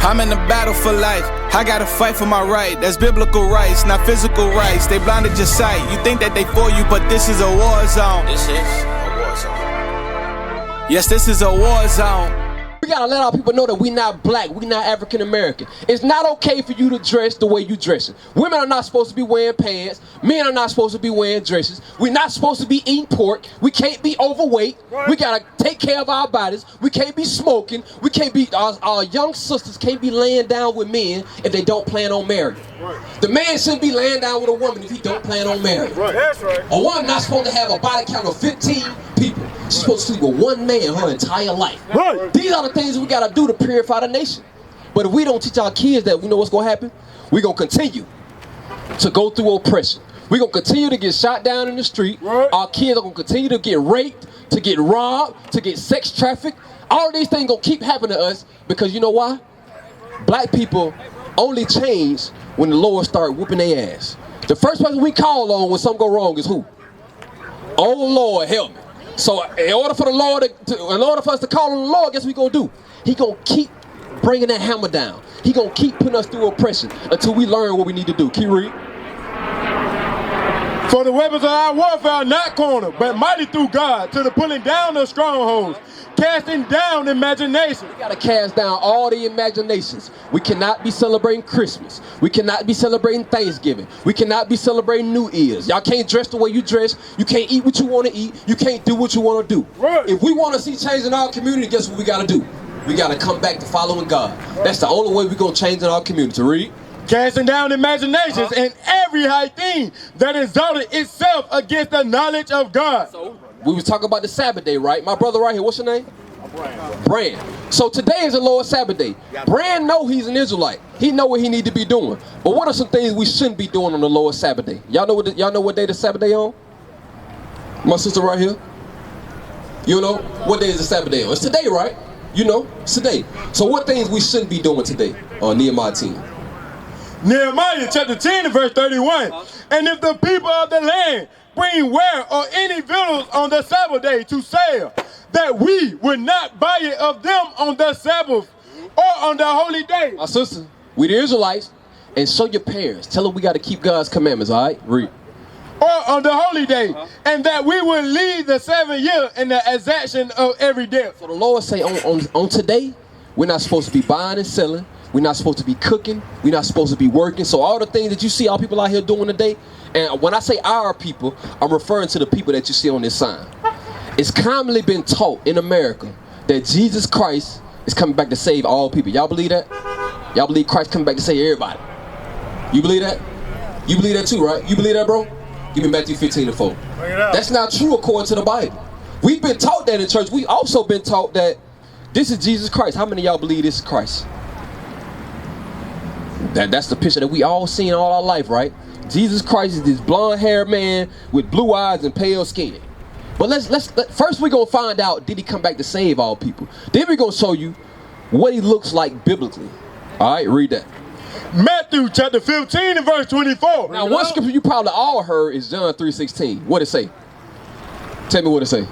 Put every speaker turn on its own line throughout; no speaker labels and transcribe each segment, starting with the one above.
I'm in the battle for life. I gotta fight for my right. That's biblical rights, not physical rights. They blinded your sight. You think that they for you, but this is a war zone.
This is a war zone.
Yes, this is a war zone.
We gotta let our people know that we not black, we not African American. It's not okay for you to dress the way you dressing. Women are not supposed to be wearing pants. Men are not supposed to be wearing dresses. We're not supposed to be eating pork. We can't be overweight. We gotta take care of our bodies. We can't be smoking. We can't be, our young sisters can't be laying down with men if they don't plan on marrying. The man shouldn't be laying down with a woman if he don't plan on marrying.
That's right.
A woman not supposed to have a body count of 15 people. She's supposed to sleep with one man her entire life.
Right.
These are the things we gotta do to purify the nation. But if we don't teach our kids that, we know what's gonna happen? We're gonna continue to go through oppression. We're gonna continue to get shot down in the street.
Right.
Our kids are gonna continue to get raped, to get robbed, to get sex trafficked. All of these things gonna keep happening to us because you know why? Black people only change when the Lord start whooping their ass. The first person we call on when something go wrong is who? Oh Lord, help me. So in order for the Lord in order for us to call on the Lord, guess what we gonna do? He gonna keep bringing that hammer down. He gonna keep putting us through oppression until we learn what we need to do. Keep reading.
For the weapons of our warfare are not carnal, but mighty through God to the pulling down of strongholds, casting down imagination.
We gotta cast down all the imaginations. We cannot be celebrating Christmas. We cannot be celebrating Thanksgiving. We cannot be celebrating New Year's. Y'all can't dress the way you dress. You can't eat what you want to eat. You can't do what you want to do.
Right.
If we want to see change in our community, guess what we gotta do? We gotta come back to following God. That's the only way we're gonna change in our community. Read.
Casting down imaginations and every high thing that exalted itself against the knowledge of God.
So we was talking about the Sabbath day, right? My brother right here, what's your name? Brand. So today is the Lord's Sabbath day. Brand know he's an Israelite. He know what he need to be doing. But what are some things we shouldn't be doing on the Lord's Sabbath day? Y'all know what day the Sabbath day on? My sister right here. You know what day is the Sabbath day on? It's today, right? You know, it's today. So what things we shouldn't be doing today on Nehemiah 10?
Nehemiah chapter 10 and verse 31. And if the people of the land bring ware or any victuals on the Sabbath day to sell, that we would not buy it of them on the Sabbath or on the holy day.
My sister, we the Israelites, and show your parents. Tell them we got to keep God's commandments, all right? Read.
Or on the holy day, and that we will leave the 7th year in the exaction of every day.
So the Lord say on today, we're not supposed to be buying and selling. We're not supposed to be cooking. We're not supposed to be working. So all the things that you see our people out here doing today, and when I say our people, I'm referring to the people that you see on this sign. It's commonly been taught in America that Jesus Christ is coming back to save all people. Y'all believe that? Y'all believe Christ coming back to save everybody? You believe that? You believe that too, right? You believe that, bro? Give me Matthew 15 and 4. That's not true according to the Bible. We've been taught that in church. We also been taught that this is Jesus Christ. How many of y'all believe this is Christ? That's the picture that we all seen all our life, right? Jesus Christ is this blonde-haired man with blue eyes and pale skin. But first we're gonna find out, did he come back to save all people? Then we're gonna show you what he looks like biblically. All right, read that.
Matthew chapter 15 and verse 24.
Now, one scripture you probably all heard is John 3:16. What it say? Tell me what it say.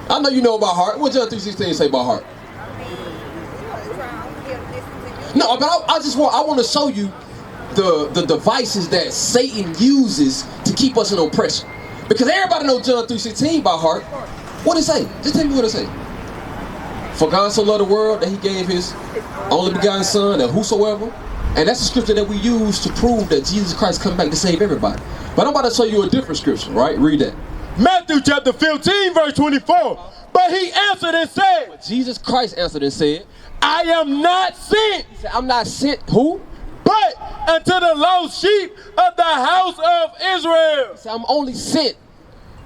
I know you know about heart. What John 3:16 say about heart? No, but I want to show you the devices that Satan uses to keep us in oppression. Because everybody knows John 3:16 by heart. What it say? Just tell me what it say. For God so loved the world that he gave his only begotten son, that whosoever. And that's the scripture that we use to prove that Jesus Christ come back to save everybody. But I'm about to show you a different scripture, right? Read that.
Matthew chapter 15 verse 24. But he answered and said.
But Jesus Christ answered and said,
I am not sent.
He said, I'm not sent, who?
But unto the lost sheep of the house of Israel.
He said, I'm only sent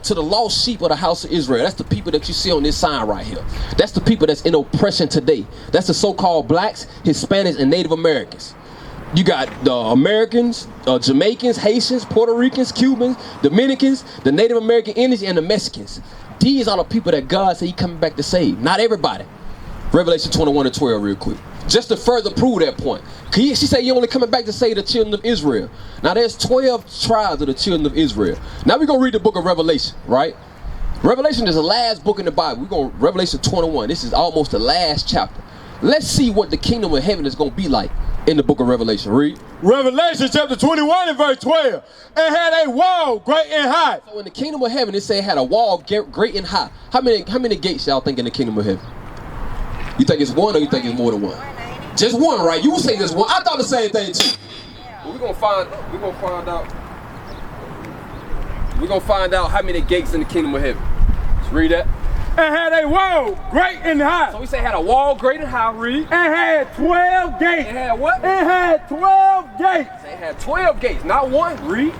to the lost sheep of the house of Israel. That's the people that you see on this sign right here. That's the people that's in oppression today. That's the so-called blacks, Hispanics, and Native Americans. You got the Americans, Jamaicans, Haitians, Puerto Ricans, Cubans, Dominicans, the Native American Indians, and the Mexicans. These are the people that God said he coming back to save. Not everybody. Revelation 21 and 12 real quick. Just to further prove that point. She said you're only coming back to save the children of Israel. Now there's 12 tribes of the children of Israel. Now we're going to read the book of Revelation, right? Revelation is the last book in the Bible. We're going to Revelation 21. This is almost the last chapter. Let's see what the kingdom of heaven is going to be like in the book of Revelation. Read.
Revelation chapter 21 and verse 12. And had a wall great and high.
So in the kingdom of heaven, it said it had a wall great and high. How many gates y'all think in the kingdom of heaven? You think it's one or you think it's more than one? Just one, right? You would say just one. I thought the same thing too. But we're gonna find out how many gates in the kingdom of heaven. Let's read that.
And had a wall great and high.
So we say it had a wall great and high. Read.
And had 12 gates.
It had what?
It had 12 gates.
So it had 12 gates, not one. Read.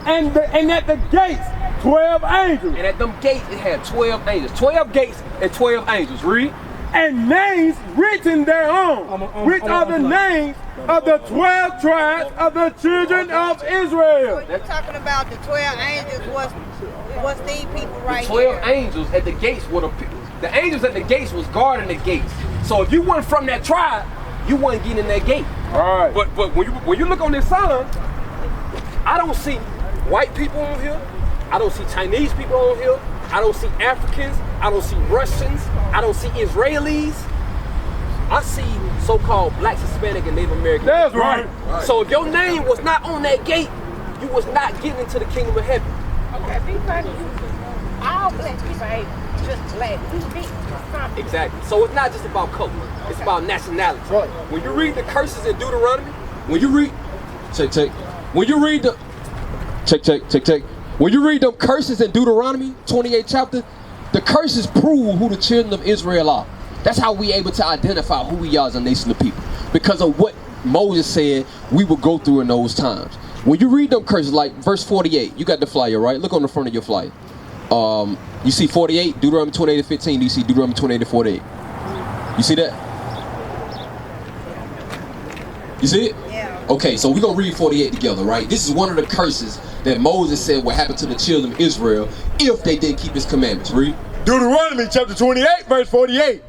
And at the gates, 12 angels.
And at them gates, it had 12 angels. 12 gates and 12 angels. Read.
And names written thereon, which are the names of the 12 tribes of the children of Israel.
You're talking about the 12 angels was these people right
12
here.
angels at the gates were the angels at the gates was guarding the gates. So if you weren't from that tribe, you wasn't getting in that gate.
All right.
But when you look on this sign, I don't see white people on here. I don't see Chinese people on here. I don't see Africans. I don't see Russians. I don't see Israelis. I see so-called Black, Hispanic, and Native American.
That's right.
So if your name was not on that gate, you was not getting into the kingdom of heaven.
Okay, be funny. All black people ain't just black. We be something.
Exactly. So it's not just about color. It's about nationality.
Right.
When you read the curses in Deuteronomy, when you read When you read the When you read them curses in Deuteronomy 28 chapter, the curses prove who the children of Israel are. That's how we able to identify who we are as a nation of people, because of what Moses said we would go through in those times. When you read them curses, like verse 48, you got the flyer, right? Look on the front of your flyer. You see 48, Deuteronomy 28 to 15. You see Deuteronomy 28 to 48. You see that? You see it?
Yeah.
Okay, so we're going to read 48 together, right? This is one of the curses that Moses said would happen to the children of Israel if they didn't keep his commandments. Read.
Deuteronomy chapter 28, verse 48.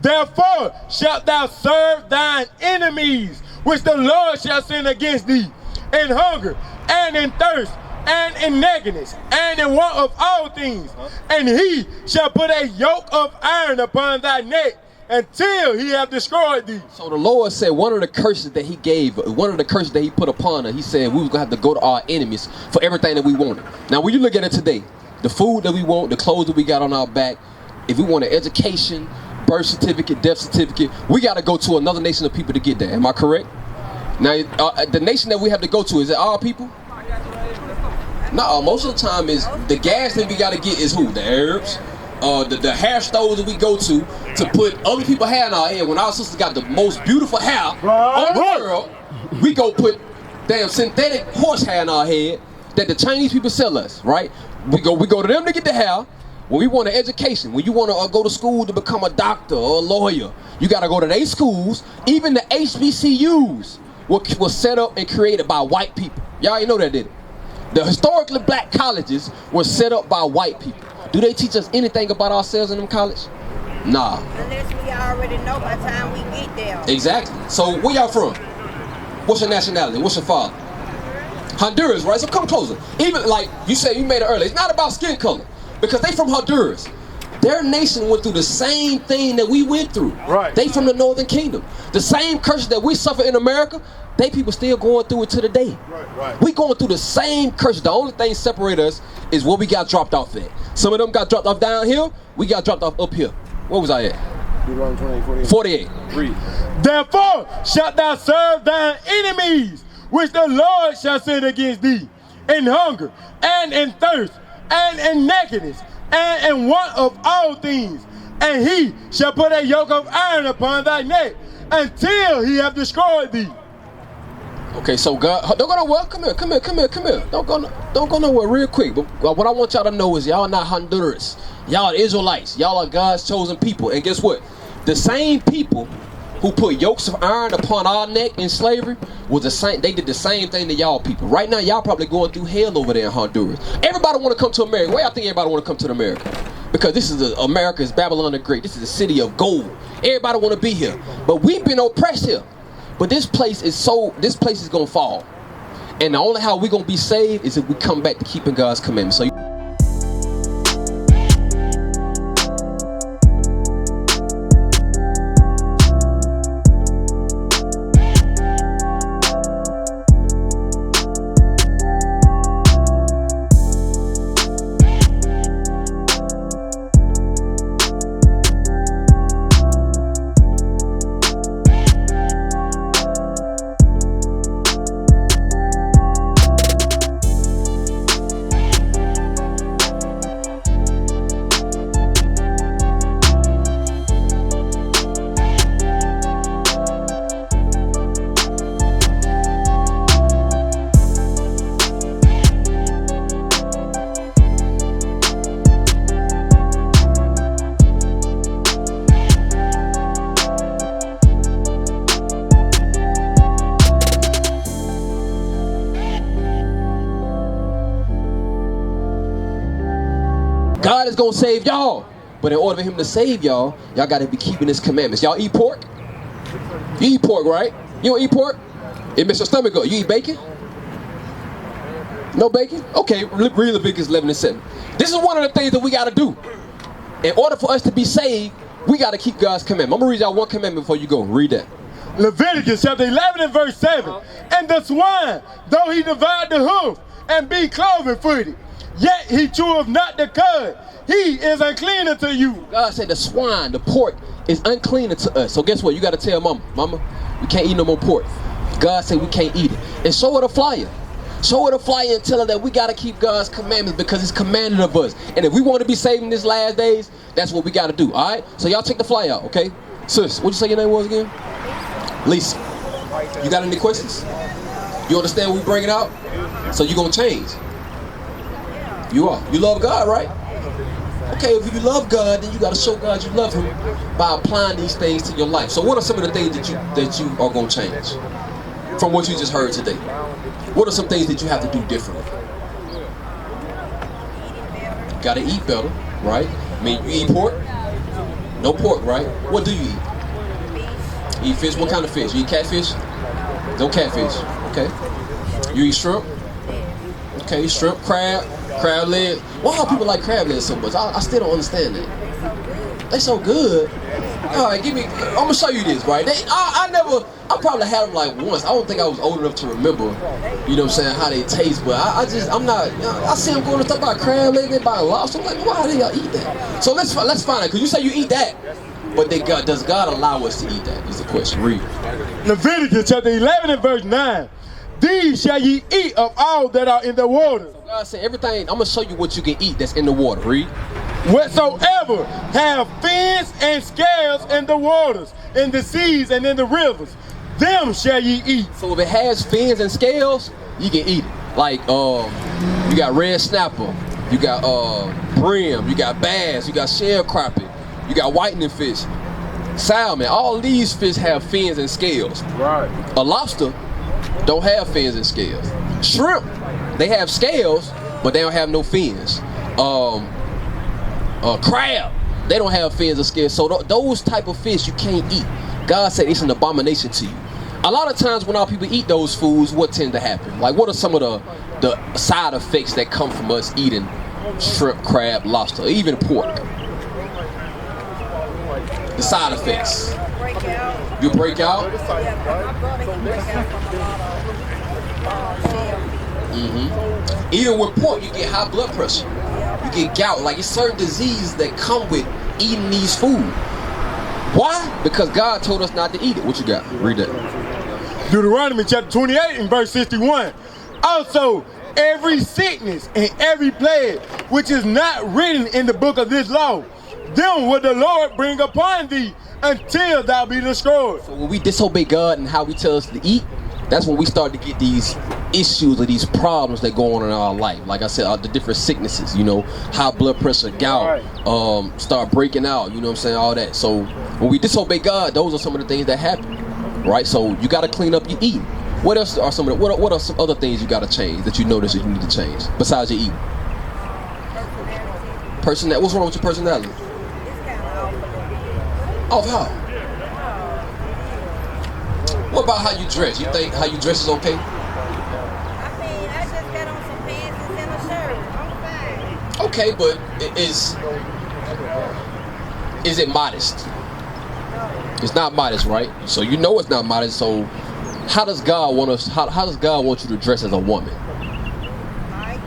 Therefore shalt thou serve thine enemies, which the Lord shall send against thee, in hunger, and in thirst, and in nakedness, and in want of all things. And he shall put a yoke of iron upon thy neck, until he have destroyed thee.
So the Lord said one of the curses that he gave, one of the curses that he put upon us, he said we was going to have to go to our enemies for everything that we wanted. Now when you look at it today, the food that we want, the clothes that we got on our back, if we want an education, birth certificate, death certificate, we got to go to another nation of people to get that. Am I correct? Now, the nation that we have to go to, is it our people? No, most of the time is the gas that we got to get is who? The Arabs. The hair stores that we go to put other people's hair in our head. When our sisters got the most beautiful hair on the world, we go put damn synthetic horse hair in our head that the Chinese people sell us, right? We go to them to get the hair. When we want an education, when you want to go to school to become a doctor or a lawyer, you got to go to their schools. Even the HBCUs were set up and created by white people. Y'all ain't know that, did it? The historically black colleges were set up by white people. Do they teach us anything about ourselves in them college? Nah.
Unless we already know by the time we get there.
Exactly. So where y'all from? What's your nationality? What's your father? Honduras, right? So come closer. Even like you said, you made it earlier. It's not about skin color, because they from Honduras. Their nation went through the same thing that we went through.
Right.
They from the Northern Kingdom. The same curse that we suffer in America, they people still going through it to the day.
Right.
We going through the same curse. The only thing separate us is what we got dropped off at. Some of them got dropped off down here. We got dropped off up here. What was I at?
Deuteronomy 28,
48. Read.
Therefore shalt thou serve thine enemies, which the Lord shall send against thee, in hunger, and in thirst, and in nakedness, and in want of all things. And he shall put a yoke of iron upon thy neck, until he have destroyed thee.
Okay, so God, don't go nowhere. Come here. Don't go nowhere real quick. But what I want y'all to know is y'all not Honduras. Y'all are Israelites. Y'all are God's chosen people. And guess what? The same people who put yokes of iron upon our neck in slavery was the same. They did the same thing to y'all people. Right now, y'all probably going through hell over there in Honduras. Everybody want to come to America. Why y'all think everybody want to come to America? Because this is America is Babylon the Great. This is a city of gold. Everybody want to be here. But we've been oppressed here. But this place is gonna fall. And the only how we're gonna be saved is if we come back to keeping God's commandments. So gonna save y'all. But in order for him to save y'all, y'all gotta be keeping his commandments. Y'all eat pork? You eat pork, right? You don't eat pork? It makes your stomach go. You eat bacon? No bacon? Okay, read Leviticus 11 and 7. This is one of the things that we gotta do. In order for us to be saved, we gotta keep God's commandment. I'm gonna read y'all one commandment before you go. Read that.
Leviticus chapter 11 and verse 7. And the swine, though he divide the hoof and be cloven-footed, yet he cheweth not the cud. He is unclean unto you.
God said the swine, the pork, is unclean unto us. So guess what? You got to tell mama, we can't eat no more pork. God said we can't eat it. And show her the flyer. Show her the flyer and tell her that we got to keep God's commandments because it's commanded of us. And if we want to be saved in these last days, that's what we got to do. All right? So y'all check the flyer out, okay? Sis, what'd you say your name was again? Lisa. You got any questions? You understand what we bring it out? So you going to change. You are. You love God, right? Okay, if you love God, then you got to show God you love him by applying these things to your life. So what are some of the things that you are going to change from what you just heard today? What are some things that you have to do differently? Got to eat better, right? I mean, you eat pork? No pork, right? What do you eat? You eat fish? What kind of fish? You eat catfish? No catfish. Okay. You eat shrimp? Okay, shrimp, crab legs. Why do people like crab legs so much? I still don't understand that. They so good. All right, I'm gonna show you this, right? I probably had them like once. I don't think I was old enough to remember, you know what I'm saying, how they taste, but I'm not, I see them going to talk about crab legs, they buy lobster. I'm like, why do y'all eat that? So let's find out, because you say you eat that, but does God allow us to eat that, is the question. Read.
Leviticus chapter 11 and verse 9. These shall ye eat of all that are in the water.
So God said everything, I'm going to show you what you can eat that's in the water. Read.
Whatsoever have fins and scales in the waters, in the seas and in the rivers, them shall ye eat.
So if it has fins and scales, you can eat it. Like, you got red snapper, you got brim, you got bass, you got shell crappie, you got whitening fish, salmon. All these fish have fins and scales.
Right.
A lobster don't have fins and scales. Shrimp, they have scales, but they don't have no fins. Crab, they don't have fins or scales. So those type of fish you can't eat. God said it's an abomination to you. A lot of times when our people eat those foods, what tends to happen? Like, what are some of the side effects that come from us eating shrimp, crab, lobster, or even pork? The side effects. You break out? Even with pork, you get high blood pressure. You get gout. Like, it's certain diseases that come with eating these food. Why? Because God told us not to eat it. What you got? Read that.
Deuteronomy chapter 28 and verse 61. Also, every sickness and every plague which is not written in the book of this law, them will the Lord bring upon thee until thou be destroyed. So
when we disobey God and how he tells us to eat, that's when we start to get these issues or these problems that go on in our life. Like I said, the different sicknesses, you know, high blood pressure, gout, start breaking out, you know what I'm saying, all that. So when we disobey God, those are some of the things that happen, right? So you got to clean up your eating. What else are some of the, what are some other things you got to change that you notice that you need to change besides your eating? Personality. What's wrong with your personality? Oh, how? What about how you dress? You think how you dress is okay?
I mean, I just got on some pants and a shirt. I'm fine.
Okay, but is it modest? It's not modest, right? So you know it's not modest. So how does God want us? How does God want you to dress as a woman?
Nice.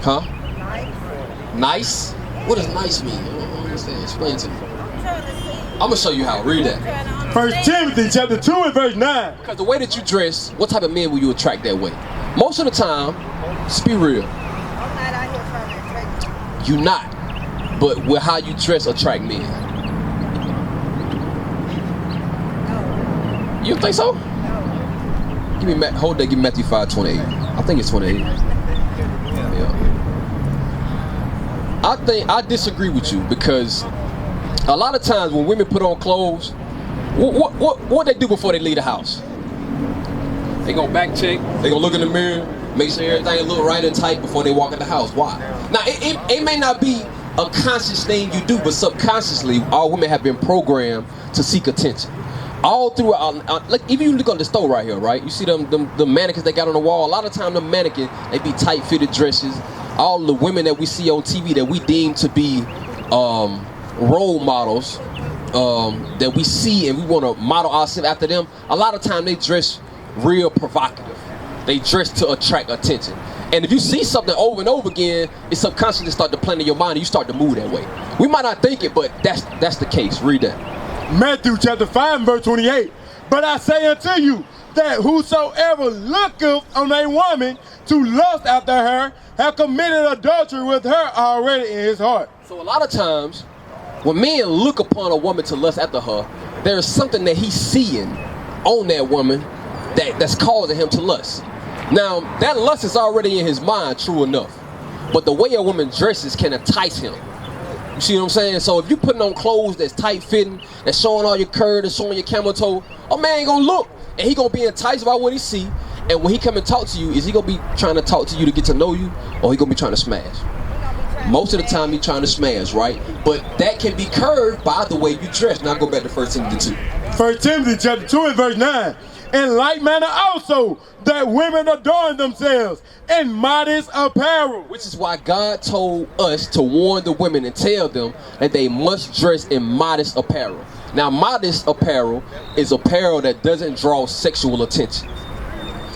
Huh?
Nice.
Nice? What does nice mean? I don't understand. Explain to me.
I'm trying to see.
I'm gonna show you how. Read that.
1 Timothy chapter 2 and verse 9.
Because the way that you dress, what type of men will you attract that way? Most of the time, let's be real.
I'm not out here trying to attract
You not. But with how you dress attract men.
No.
You think so?
No.
Give me hold that. Give me Matthew 5:28. I think it's 28. Yeah. I disagree with you because a lot of times when women put on clothes, what they do before they leave the house? They gonna back check. They gonna look in the mirror, make sure everything look right and tight before they walk in the house. Why? Now it may not be unconscious thing you do, but subconsciously, all women have been programmed to seek attention. All throughout, like if you look on the store right here, right? You see them mannequins they got on the wall. A lot of time, the mannequin they be tight-fitted dresses. All the women that we see on TV that we deem to be role models, that we see and we want to model ourselves after them. A lot of time they dress real provocative. They dress to attract attention. And if you see something over and over again, it subconsciously start to plant in your mind and you start to move that way. We might not think it, but that's the case. Read that.
Matthew chapter 5 and verse 28. But I say unto you that whosoever looketh on a woman to lust after her have committed adultery with her already in his heart.
So a lot of times, when men look upon a woman to lust after her, there is something that he's seeing on that woman that's causing him to lust. Now, that lust is already in his mind, true enough. But the way a woman dresses can entice him. You see what I'm saying? So if you're putting on clothes that's tight-fitting, that's showing all your curve, that's showing your camel toe, a man ain't gonna look. And he gonna be enticed by what he see. And when he come and talk to you, is he gonna be trying to talk to you to get to know you? Or he gonna be trying to smash? Most of the time, he trying to smash, right? But that can be curbed by the way you dress. Now go back to 1 Timothy 2.
1 Timothy chapter 2 and verse 9. In like manner also, that women adorn themselves in modest apparel.
Which is why God told us to warn the women and tell them that they must dress in modest apparel. Now, modest apparel is apparel that doesn't draw sexual attention.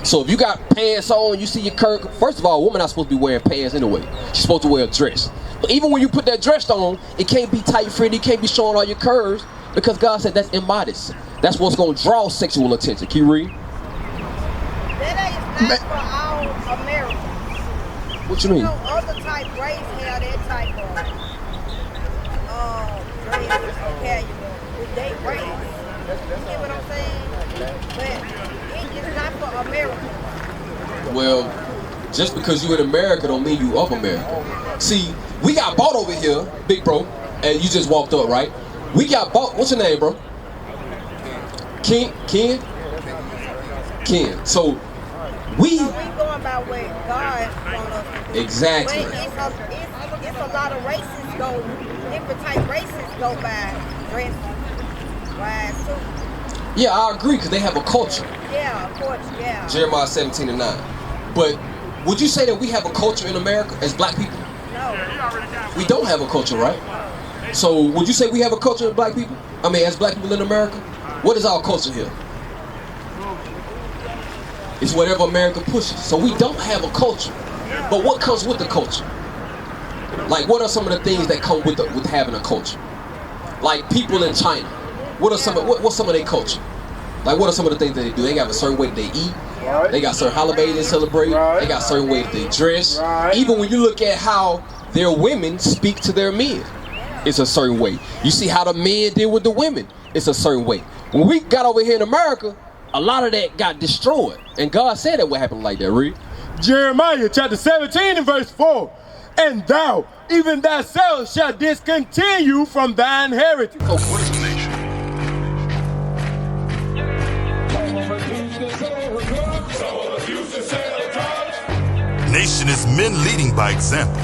So if you got pants on, you see your curve. First of all, a woman not supposed to be wearing pants anyway. She's supposed to wear a dress. But even when you put that dress on, it can't be tight-fitted. It can't be showing all your curves because God said that's immodest. That's what's going to draw sexual attention. Can you read?
That is not for all Americans.
What you mean?
You know, other type race have that type of dress vocabulary with their race. You get what I'm saying? But it is not for Americans.
Well, just because you in America don't mean you of America. See, we got bought over here, big bro, and you just walked up, right? We got bought. What's your name, bro? Ken? So we
going by where God wants us to do.
Exactly.
But it's a lot of races go, different type races go by dress wise too.
Yeah, I agree because they have a culture.
Yeah, of course, yeah.
Jeremiah 17 and 9. But would you say that we have a culture in America as black people?
No.
We don't have a culture, right? So would you say we have a culture of black people? I mean, as black people in America? What is our culture here? It's whatever America pushes. So we don't have a culture. But what comes with the culture? Like, what are some of the things that come with having a culture? Like people in China. What's some of their culture? Like, what are some of the things that they do? They got a certain way that they eat.
Right.
They got certain holidays they celebrate.
Right.
They got certain ways they dress.
Right.
Even when you look at how their women speak to their men, it's a certain way. You see how the men deal with the women, it's a certain way. When we got over here in America, a lot of that got destroyed. And God said that would happen like that, read.
Jeremiah chapter 17 and verse 4. And thou, even thyself, shalt discontinue from thine heritage.
What is the nation?
Nation is men leading by example.